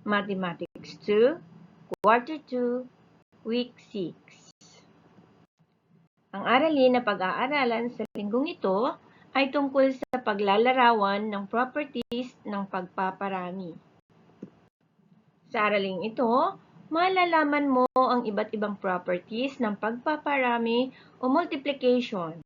Mathematics 2, Quarter 2, Week 6. Ang aralin na pag-aaralan sa linggong ito ay tungkol sa paglalarawan ng properties ng pagpaparami. Sa araling ito, malalaman mo ang iba't ibang properties ng pagpaparami o multiplication.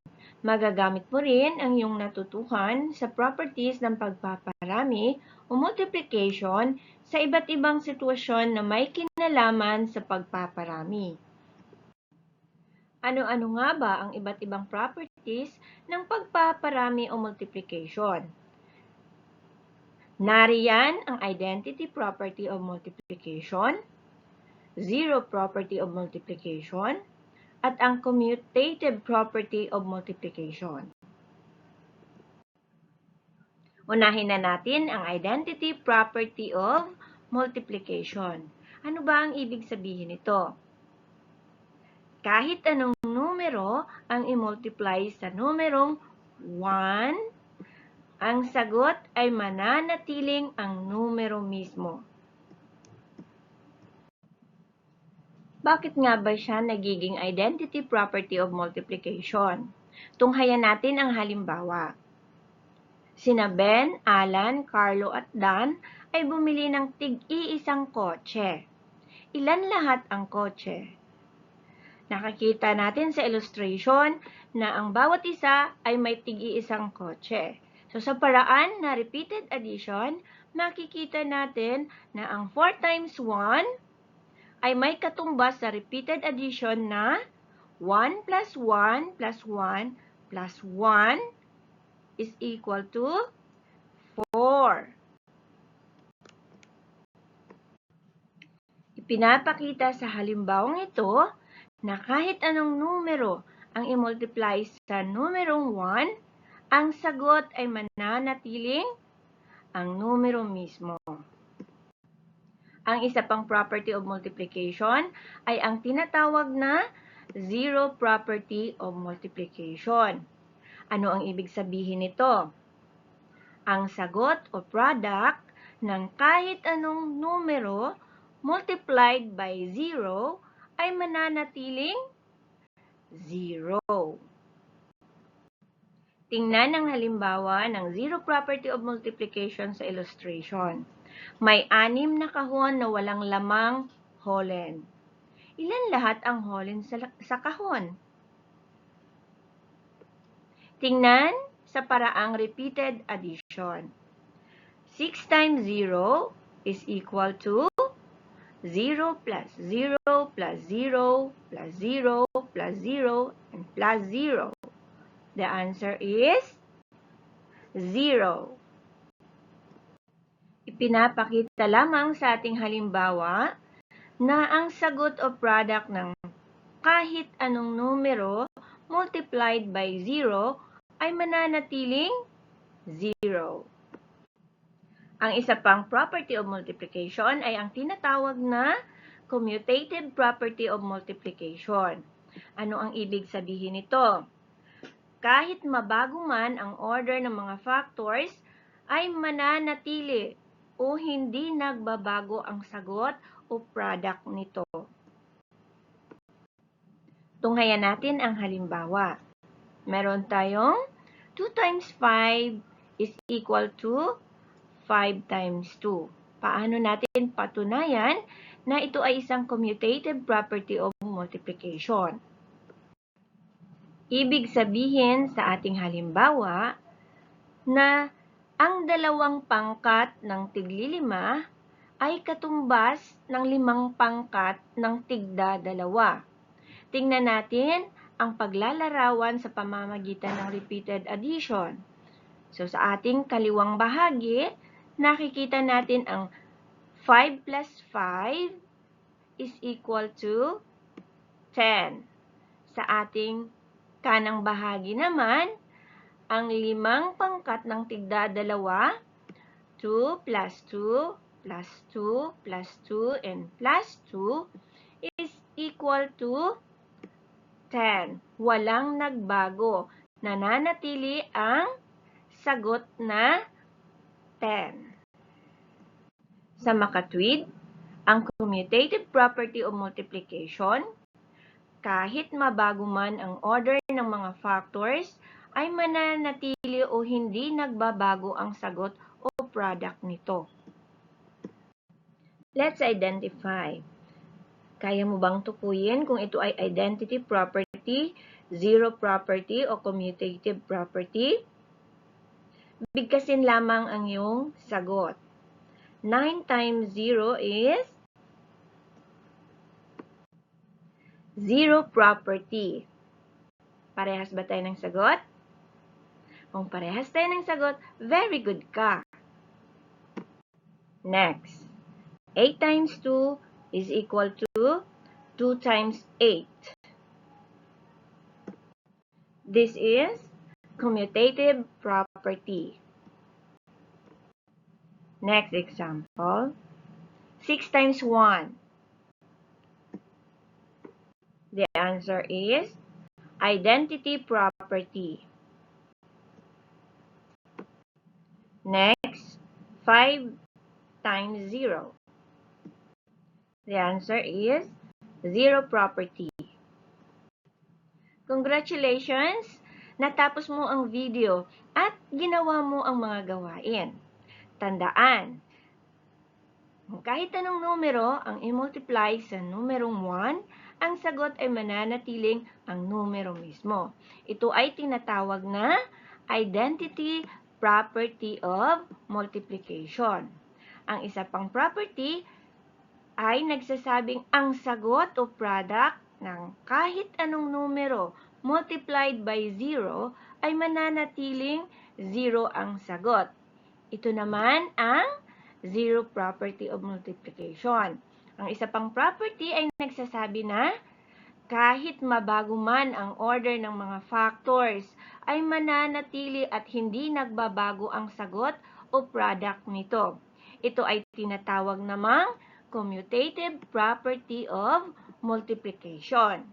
Magagamit mo rin ang iyong natutuhan sa properties ng pagpaparami o multiplication sa iba't ibang sitwasyon na may kinalaman sa pagpaparami. Ano-ano nga ba ang iba't ibang properties ng pagpaparami o multiplication? Nariyan ang identity property of multiplication, zero property of multiplication, at ang commutative property of multiplication. Unahin na natin ang identity property of multiplication. Ano ba ang ibig sabihin nito? Kahit anong numero ang i-multiply sa numerong 1, ang sagot ay mananatiling ang numero mismo. Bakit nga ba siya nagiging identity property of multiplication? Tunghayan natin ang halimbawa. Sina Ben, Alan, Carlo at Dan ay bumili ng tig-iisang kotse. Ilan lahat ang kotse? Nakikita natin sa illustration na ang bawat isa ay may tig-iisang kotse. So sa paraan na repeated addition, makikita natin na ang 4 times 1 ay may katumbas sa repeated addition na 1 plus 1 plus 1 plus 1 is equal to 4. Ipinapakita sa halimbawang ito na kahit anong numero ang i-multiply sa numerong 1, ang sagot ay mananatiling ang numero mismo. Ang isa pang property of multiplication ay ang tinatawag na zero property of multiplication. Ano ang ibig sabihin nito? Ang sagot o product ng kahit anong numero multiplied by 0 ay mananatiling 0. Tingnan ang halimbawa ng zero property of multiplication sa illustration. May 6 na kahon na walang lamang holen. Ilan lahat ang holen sa kahon? Tingnan sa paraang repeated addition. 6 times 0 is equal to 0 plus 0 plus 0 plus 0 plus 0 and plus 0. The answer is 0. Ipinapakita lamang sa ating halimbawa na ang sagot o product ng kahit anong numero multiplied by 0 ay mananatiling 0. Ang isa pang property of multiplication ay ang tinatawag na commutative property of multiplication. Ano ang ibig sabihin nito? Kahit mabago man ang order ng mga factors, ay mananatili o hindi nagbabago ang sagot o product nito. Tunghayan natin ang halimbawa. Meron tayong 2 times 5 is equal to 5 times 2. Paano natin patunayan na ito ay isang commutative property of multiplication? Ibig sabihin sa ating halimbawa na ang dalawang pangkat ng tig-5 ay katumbas ng 5 pangkat ng tigda-2. Tingnan natin ang paglalarawan sa pamamagitan ng repeated addition. So sa ating kaliwang bahagi, nakikita natin ang 5 plus 5 is equal to 10. Sa ating kanang bahagi naman, ang 5 pangkat ng tigda-2, 2 plus 2 plus 2 plus 2 and plus 2 is equal to 10. Walang nagbago. Nananatili ang sagot na 10. Sa makatwid, ang commutative property of multiplication, kahit mabago man ang order ng mga factors, ay mananatili o hindi nagbabago ang sagot o product nito. Let's identify. Kaya mo bang tukuyin kung ito ay identity property, zero property, o commutative property? Bigkasin lamang ang iyong sagot. 9 times 0 is 0 property. Parehas ba tayo ng sagot? Kung parehas tayo ng sagot, very good ka. Next, 8 times 2 is equal to 2 times 8. This is commutative property. Next example, 6 times 1. The answer is identity property. Next, 5 times 0. The answer is zero property. Congratulations! Natapos mo ang video at ginawa mo ang mga gawain. Tandaan, kahit anong numero ang i-multiply sa numerong 1, ang sagot ay mananatiling ang numero mismo. Ito ay tinatawag na identity property of multiplication. Ang isa pang property ay nagsasabing ang sagot o product ng kahit anong numero multiplied by 0 ay mananatiling 0 ang sagot. Ito naman ang zero property of multiplication. Ang isa pang property ay nagsasabi na kahit mabago man ang order ng mga factors, ay mananatili at hindi nagbabago ang sagot o product nito. Ito ay tinatawag namang commutative property of multiplication.